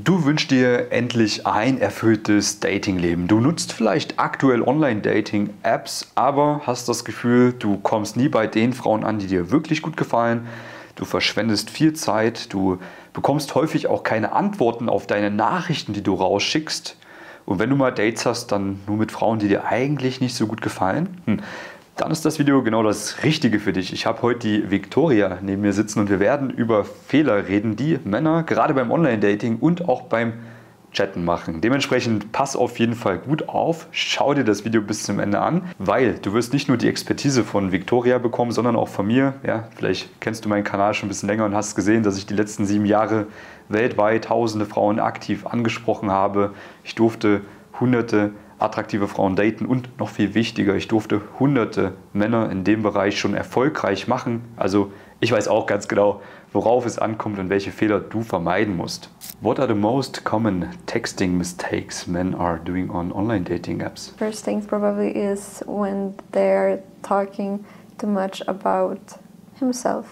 Du wünschst dir endlich ein erfülltes Datingleben. Du nutzt vielleicht aktuell Online-Dating-Apps, aber hast das Gefühl, du kommst nie bei den Frauen an, die dir wirklich gut gefallen. Du verschwendest viel Zeit, du bekommst häufig auch keine Antworten auf deine Nachrichten, die du rausschickst. Und wenn du mal Dates hast, dann nur mit Frauen, die dir eigentlich nicht so gut gefallen. Dann ist das Video genau das Richtige für dich. Ich habe heute die Victoria neben mir sitzen und wir werden über Fehler reden, die Männer gerade beim Online-Dating und auch beim Chatten machen. Dementsprechend pass auf jeden Fall gut auf, schau dir das Video bis zum Ende an, weil du wirst nicht nur die Expertise von Victoria bekommen, sondern auch von mir. Ja, vielleicht kennst du meinen Kanal schon ein bisschen länger und hast gesehen, dass ich die letzten 7 Jahre weltweit tausende Frauen aktiv angesprochen habe. Ich durfte hunderte attraktive Frauen daten und noch viel wichtiger, ich durfte hunderte Männer in dem Bereich schon erfolgreich machen. Also ich weiß auch ganz genau, worauf es ankommt und welche Fehler du vermeiden musst. What are the most common texting mistakes men are doing on online dating apps? First thing probably is when they're talking too much about himself.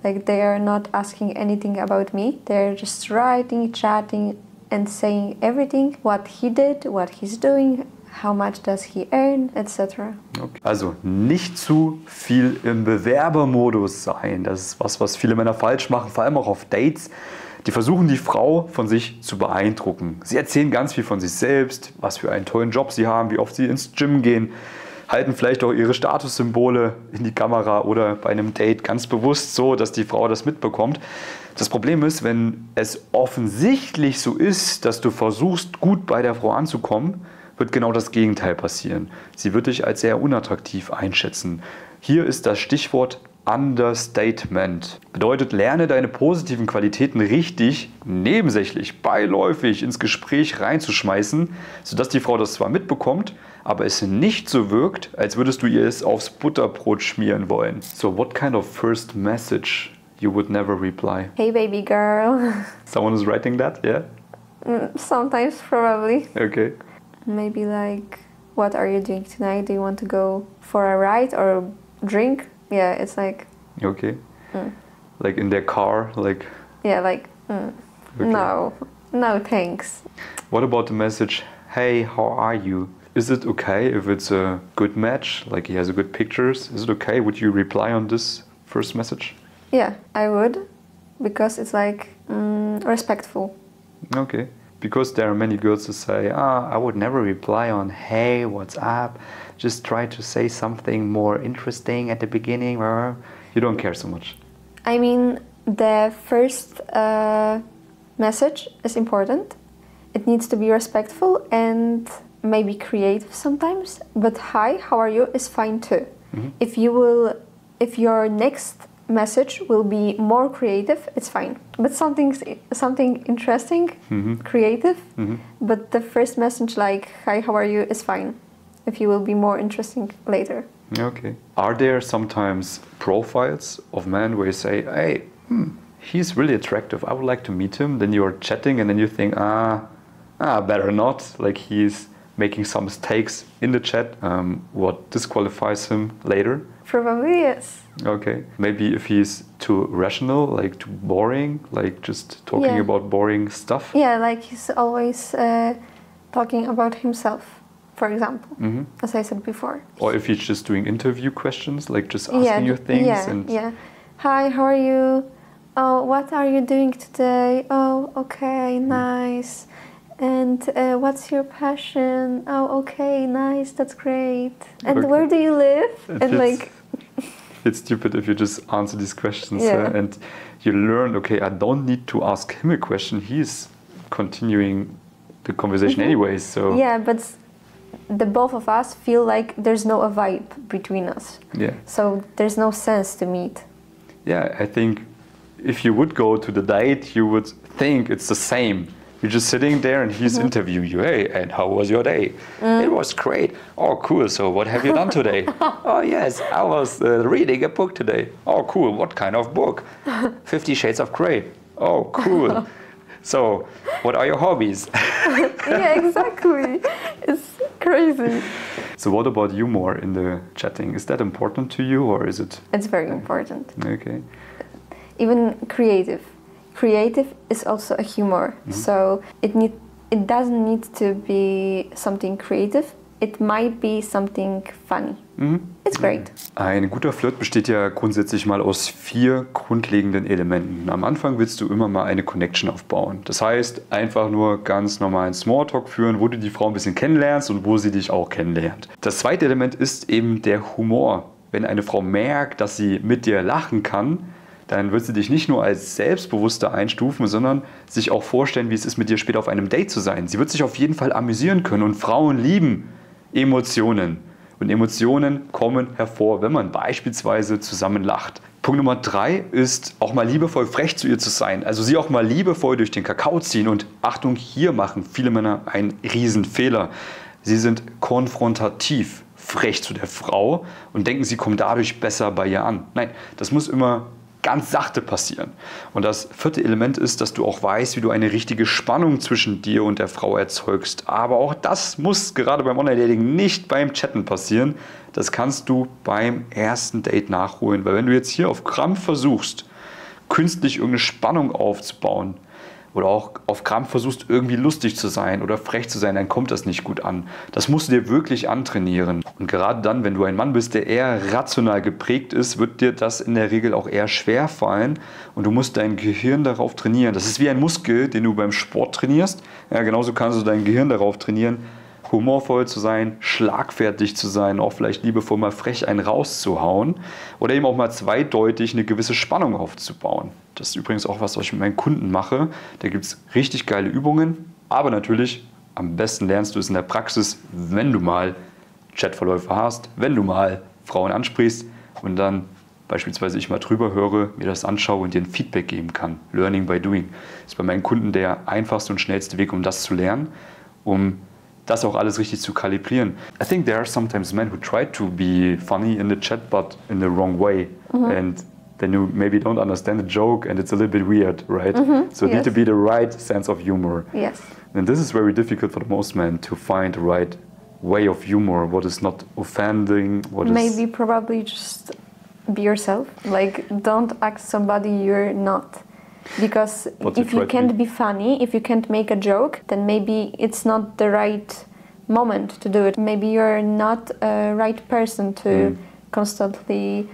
Like they are not asking anything about me. They're just writing, chatting and saying everything, what he did, what he's doing, how much does he earn, etc. Okay. Also nicht zu viel im Bewerbermodus sein. Das ist was viele Männer falsch machen, vor allem auch auf Dates. Die versuchen, die Frau von sich zu beeindrucken. Sie erzählen ganz viel von sich selbst, was für einen tollen Job sie haben, wie oft sie ins Gym gehen, halten vielleicht auch ihre Statussymbole in die Kamera oder bei einem Date ganz bewusst so, dass die Frau das mitbekommt. Das Problem ist, wenn es offensichtlich so ist, dass du versuchst, gut bei der Frau anzukommen, wird genau das Gegenteil passieren. Sie wird dich als sehr unattraktiv einschätzen. Hier ist das Stichwort Understatement. Bedeutet, lerne deine positiven Qualitäten richtig, nebensächlich, beiläufig ins Gespräch reinzuschmeißen, sodass die Frau das zwar mitbekommt, aber es nicht so wirkt, als würdest du ihr es aufs Butterbrot schmieren wollen. So, what kind of first message you would never reply? Hey baby girl. Someone is writing that, yeah? Sometimes probably. Okay. Maybe like, what are you doing tonight? Do you want to go for a ride or drink? Yeah, it's like... Okay. Like in their car, like... Yeah, like, Okay. no thanks. What about the message, hey, how are you? Is it okay if it's a good match, like he has a good pictures? Is it okay? Would you reply on this first message? Yeah, I would, because it's like respectful. Okay. Because there are many girls who say, I would never reply on, hey, what's up? Just try to say something more interesting at the beginning, or you don't care so much. I mean, the first message is important. It needs to be respectful and maybe creative sometimes, but hi, how are you is fine too. If your next message will be more creative, it's fine. But something interesting, creative, but the first message like, hi, how are you is fine. If you will be more interesting later. Okay. Are there sometimes profiles of men where you say, hey, he's really attractive, I would like to meet him, then you're chatting and then you think, better not, like he's making some mistakes in the chat, what disqualifies him later? Probably yes. Okay. Maybe if he's too rational, like too boring, like just talking about boring stuff? Yeah, like he's always talking about himself, for example, as I said before. Or if he's just doing interview questions, like just asking you things? Yeah. Hi, how are you? Oh, what are you doing today? Oh, okay, nice. And what's your passion? Oh, okay, nice, that's great. And where do you live? It's stupid if you just answer these questions and you learn, okay, I don't need to ask him a question. He's continuing the conversation anyways, so... Yeah, but the both of us feel like there's no a vibe between us. Yeah. So there's no sense to meet. Yeah, I think if you would go to the date, you would think it's the same. You're just sitting there and he's interviewing you. Hey, and how was your day? It was great. Oh, cool. So what have you done today? Oh, yes, I was reading a book today. Oh, cool. What kind of book? 50 Shades of Grey. Oh, cool. So what are your hobbies? Yeah, exactly. It's crazy. So what about humor in the chatting? Is that important to you or is it? It's very important. Okay. Even creative. creative is also a humor. So it doesn't need to be something creative. It might be something funny. It's great. Ein guter Flirt besteht ja grundsätzlich mal aus 4 grundlegenden Elementen. Am Anfang willst du immer mal eine Connection aufbauen. Das heißt, einfach nur ganz normalen Smalltalk führen, wo du die Frau ein bisschen kennenlernst und wo sie dich auch kennenlernt. Das zweite Element ist eben der Humor. Wenn eine Frau merkt, dass sie mit dir lachen kann, dann wird sie dich nicht nur als selbstbewusster einstufen, sondern sich auch vorstellen, wie es ist, mit dir später auf einem Date zu sein. Sie wird sich auf jeden Fall amüsieren können und Frauen lieben Emotionen. Und Emotionen kommen hervor, wenn man beispielsweise zusammen lacht. Punkt Nummer 3 ist, auch mal liebevoll frech zu ihr zu sein. Also sie auch mal liebevoll durch den Kakao ziehen. Und Achtung, hier machen viele Männer einen Riesenfehler. Sie sind konfrontativ frech zu der Frau und denken, sie kommen dadurch besser bei ihr an. Nein, das muss immer ganz sachte passieren. Und das 4. Element ist, dass du auch weißt, wie du eine richtige Spannung zwischen dir und der Frau erzeugst. Aber auch das muss gerade beim Online-Dating nicht beim Chatten passieren. Das kannst du beim ersten Date nachholen. Weil wenn du jetzt hier auf Krampf versuchst, künstlich irgendeine Spannung aufzubauen, oder auch auf Krampf versuchst, irgendwie lustig zu sein oder frech zu sein, dann kommt das nicht gut an. Das musst du dir wirklich antrainieren. Und gerade dann, wenn du ein Mann bist, der eher rational geprägt ist, wird dir das in der Regel auch eher schwer fallen und du musst dein Gehirn darauf trainieren. Das ist wie ein Muskel, den du beim Sport trainierst. Ja, genauso kannst du dein Gehirn darauf trainieren, humorvoll zu sein, schlagfertig zu sein, auch vielleicht liebevoll mal frech einen rauszuhauen oder eben auch mal zweideutig eine gewisse Spannung aufzubauen. Das ist übrigens auch was ich mit meinen Kunden mache. Da gibt es richtig geile Übungen, aber natürlich am besten lernst du es in der Praxis, wenn du mal Chatverläufe hast, wenn du mal Frauen ansprichst und dann beispielsweise ich mal drüber höre, mir das anschaue und dir ein Feedback geben kann. Learning by doing ist bei meinen Kunden der einfachste und schnellste Weg, um das zu lernen, um das auch alles richtig zu kalibrieren. I think there are sometimes men who try to be funny in the chat, but in the wrong way. And then you maybe don't understand the joke and it's a little bit weird, right? So it needs to be the right sense of humor. Yes. And this is very difficult for most men to find the right way of humor, what is not offending, what Maybe is... probably just be yourself. Like, don't act somebody you're not. Because if you can't be funny, if you can't make a joke, then maybe it's not the right moment to do it. Maybe you're not a right person to constantly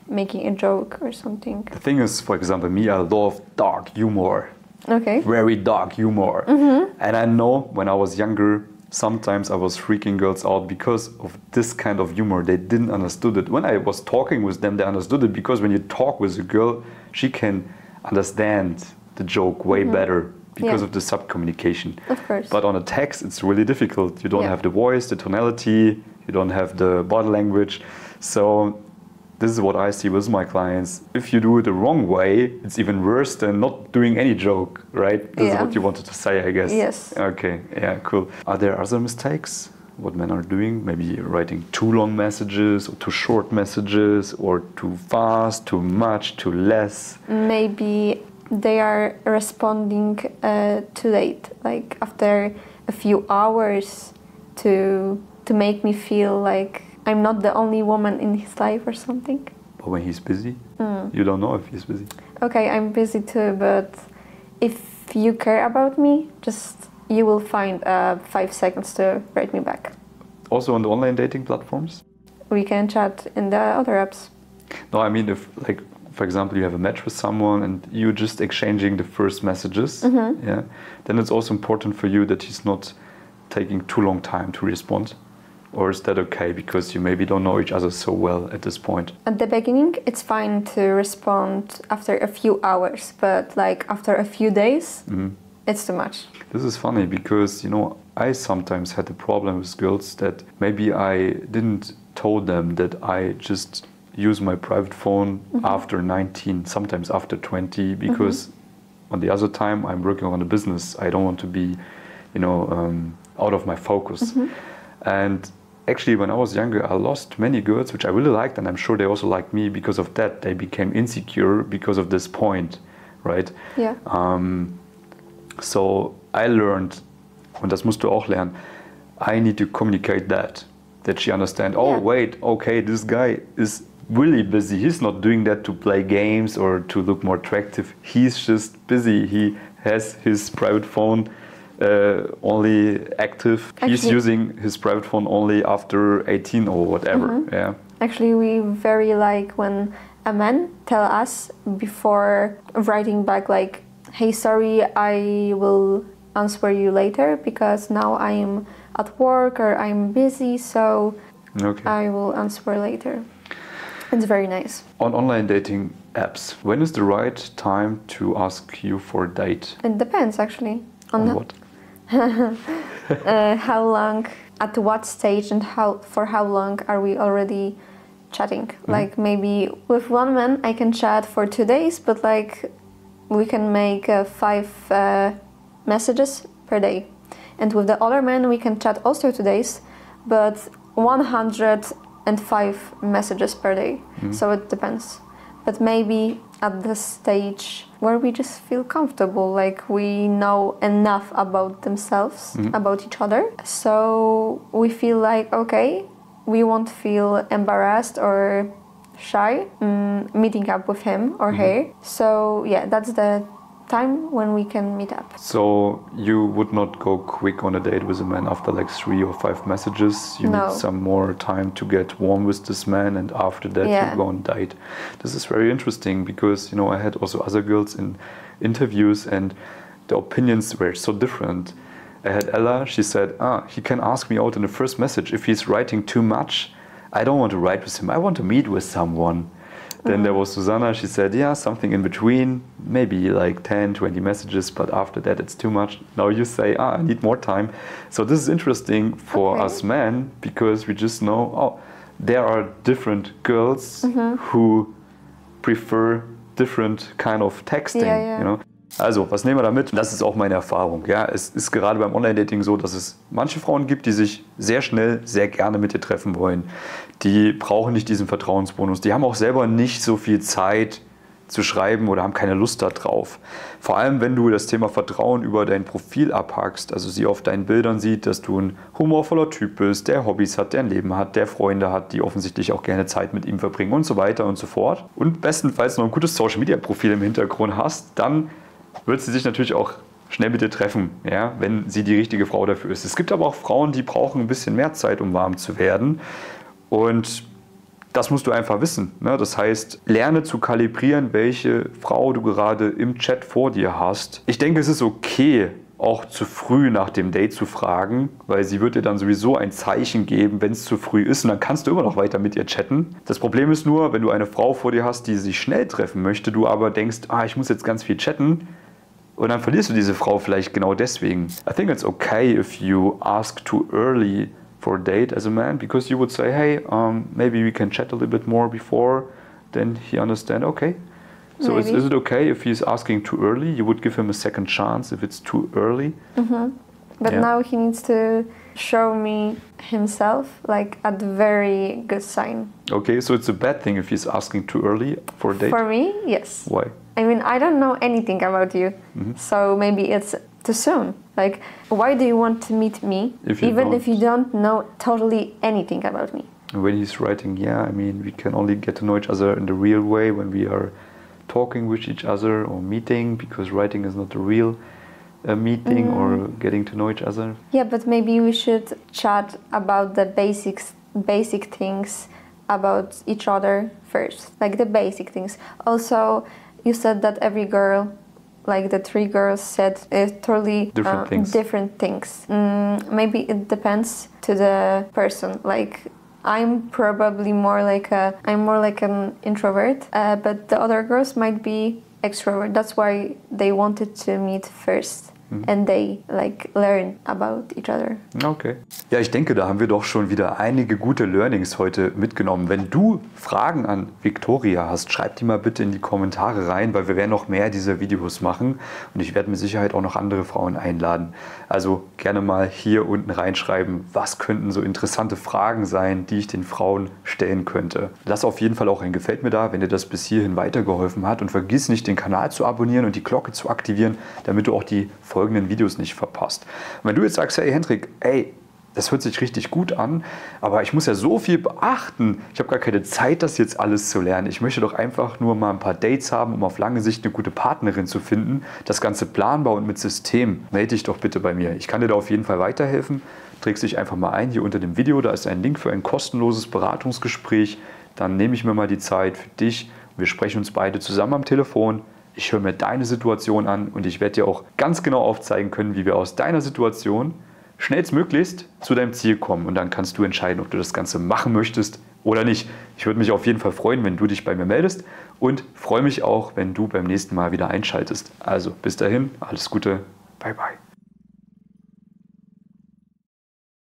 making a joke or something. The thing is, for example, me, I love dark humor. Okay. Very dark humor. And I know when I was younger, sometimes I was freaking girls out because of this kind of humor. They didn't understood it. When I was talking with them, they understood it because when you talk with a girl, she can understand the joke way better because of the sub-communication. Of course. But on a text, it's really difficult. You don't have the voice, the tonality, you don't have the body language. So this is what I see with my clients. If you do it the wrong way, it's even worse than not doing any joke, right? This is what you wanted to say, I guess. Yes. Okay, yeah, cool. Are there other mistakes? What men are doing? Maybe writing too long messages or too short messages or too fast, too much, too less. Maybe they are responding too late, like after a few hours to make me feel like I'm not the only woman in his life or something. But when he's busy, you don't know if he's busy. Okay, I'm busy too, but if you care about me, you will find 5 seconds to write me back. Also on the online dating platforms? We can chat in the other apps. No, I mean if, like, for example, you have a match with someone and you're just exchanging the first messages, yeah, then it's also important for you that he's not taking too long time to respond. Or is that okay because you maybe don't know each other so well at this point? At the beginning, it's fine to respond after a few hours, but like after a few days, it's too much. This is funny because, you know, I sometimes had the problem with girls that maybe I didn't told them that I just use my private phone after 19, sometimes after 20, because on the other time I'm working on a business. I don't want to be, you know, out of my focus. And actually, when I was younger, I lost many girls, which I really liked, and I'm sure they also liked me because of that. They became insecure because of this point, right? Yeah. So I learned, und das musst du auch lernen, I need to communicate that she understand, oh, wait, okay, this guy is really busy. He's not doing that to play games or to look more attractive. He's just busy. He has his private phone only active. He's using his private phone only after 18 or whatever. Yeah. Actually, we very like when a man tell us before writing back like, hey, sorry, I will answer you later because now I am at work or I'm busy, so I will answer later. It's very nice. On online dating apps, when is the right time to ask you for a date? It depends actually. On what? How long, at what stage, and for how long are we already chatting? Like maybe with one man I can chat for 2 days, but like we can make 5 messages per day. And with the other man we can chat also 2 days, but 105 messages per day. So it depends. But maybe at the stage where we just feel comfortable, like we know enough about themselves, about each other. So we feel like, okay, we won't feel embarrassed or shy meeting up with him or her. So yeah, that's the time when we can meet up. So you would not go quick on a date with a man after like 3 or 5 messages? You need some more time to get warm with this man, and after that you go on a date. This is very interesting because, you know, I had also other girls in interviews and the opinions were so different. I had Ella, she said, he can ask me out in the first message. If he's writing too much, I don't want to write with him, I want to meet with someone. Then there was Susanna, she said, yeah, something in between, maybe like 10, 20 messages, but after that it's too much. Now you say, I need more time. So this is interesting for us men, because we just know, there are different girls who prefer different kind of texting, you know. Also, was nehmen wir da mit? Das ist auch meine Erfahrung. Ja, es ist gerade beim Online-Dating so, dass es manche Frauen gibt, die sich sehr schnell, sehr gerne mit dir treffen wollen. Die brauchen nicht diesen Vertrauensbonus. Die haben auch selber nicht so viel Zeit zu schreiben oder haben keine Lust darauf. Vor allem, wenn du das Thema Vertrauen über dein Profil abhackst, also sie auf deinen Bildern sieht, dass du ein humorvoller Typ bist, der Hobbys hat, der ein Leben hat, der Freunde hat, die offensichtlich auch gerne Zeit mit ihm verbringen und so weiter und so fort. Und bestenfalls noch ein gutes Social-Media-Profil im Hintergrund hast, dann wird sie sich natürlich auch schnell mit dir treffen, ja, wenn sie die richtige Frau dafür ist. Es gibt aber auch Frauen, die brauchen ein bisschen mehr Zeit, um warm zu werden. Und das musst du einfach wissen. Ne? Das heißt, lerne zu kalibrieren, welche Frau du gerade im Chat vor dir hast. Ich denke, es ist okay, auch zu früh nach dem Date zu fragen, weil sie wird dir dann sowieso ein Zeichen geben, wenn es zu früh ist, und dann kannst du immer noch weiter mit ihr chatten. Das Problem ist nur, wenn du eine Frau vor dir hast, die sich schnell treffen möchte, du aber denkst, ich muss jetzt ganz viel chatten, und dann verlierst du diese Frau vielleicht genau deswegen. I think it's okay if you ask too early for a date as a man, because you would say, hey, maybe we can chat a little bit more before. Then he understand, okay. So is it okay if he's asking too early? You would give him a second chance if it's too early? But now he needs to show me himself like a very good sign. Okay, so it's a bad thing if he's asking too early for a date? For me, yes. Why? I mean, I don't know anything about you, so maybe it's too soon. Like, why do you want to meet me, if you don't know totally anything about me? When he's writing, I mean, we can only get to know each other in the real way when we are talking with each other or meeting, because writing is not a real meeting or getting to know each other. Yeah, but maybe we should chat about the basic things about each other first, like the basic things. Also, you said that every girl, like the 3 girls said, totally different things. Maybe it depends to the person. Like, I'm probably more like an introvert, but the other girls might be extrovert. That's why they wanted to meet first. And they learn about each other. Okay. Ja, ich denke, da haben wir doch schon wieder einige gute Learnings heute mitgenommen. Wenn du Fragen an Victoria hast, schreib die mal bitte in die Kommentare rein, weil wir werden noch mehr dieser Videos machen und ich werde mit Sicherheit auch noch andere Frauen einladen. Also gerne mal hier unten reinschreiben, was könnten so interessante Fragen sein, die ich den Frauen stellen könnte. Lass auf jeden Fall auch ein Gefällt mir da, wenn dir das bis hierhin weitergeholfen hat, und vergiss nicht, den Kanal zu abonnieren und die Glocke zu aktivieren, damit du auch die folgenden Videos nicht verpasst. Und wenn du jetzt sagst, hey Hendrik, das hört sich richtig gut an, aber ich muss ja so viel beachten. Ich habe gar keine Zeit, das jetzt alles zu lernen. Ich möchte doch einfach nur mal ein paar Dates haben, um auf lange Sicht eine gute Partnerin zu finden. Das Ganze planbar und mit System. Melde dich doch bitte bei mir. Ich kann dir da auf jeden Fall weiterhelfen. Trägst dich einfach mal ein hier unter dem Video. Da ist ein Link für ein kostenloses Beratungsgespräch. Dann nehme ich mir mal die Zeit für dich. Wir sprechen uns beide zusammen am Telefon. Ich höre mir deine Situation an und ich werde dir auch ganz genau aufzeigen können, wie wir aus deiner Situation schnellstmöglichst zu deinem Ziel kommen. Und dann kannst du entscheiden, ob du das Ganze machen möchtest oder nicht. Ich würde mich auf jeden Fall freuen, wenn du dich bei mir meldest und freue mich auch, wenn du beim nächsten Mal wieder einschaltest. Also bis dahin, alles Gute, bye bye.